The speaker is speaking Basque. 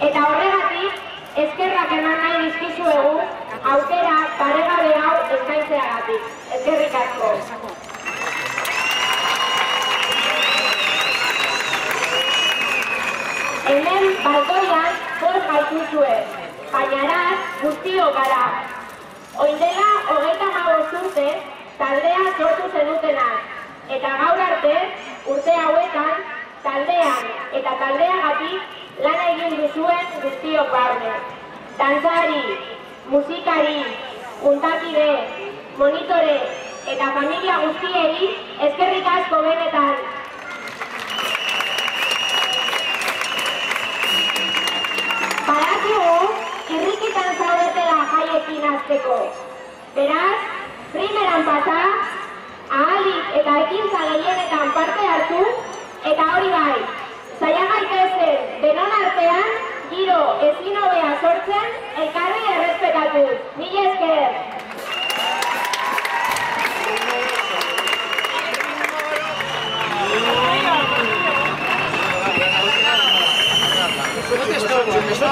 Eta horregatik, eskerrak eman nahi dizkizuegu aukera paregabe hau eskaintzeagatik. Eskerrik asko. Hemen balkoian bost gaituzue, baina araz guztiok gara. Oindela 35 urte taldea sortu zenutenak, eta gaur arte urte hauetan taldean eta taldeagatik lan egin duzuen guztiok barne. Dantzari, musikari, juntakide, monitore eta familia guztiei eskerrik asko benetan. Badakigu, irrikitan zaudetela jaiekin hasteko. Beraz, primeran pasa, ahalik eta ekintza gehienetan parte hartu, eta hori bai, zaila gaitezen denon artean, giro ezin hobea sortzen, elkarri errespetatuz. Mila esker! ¿Dónde está?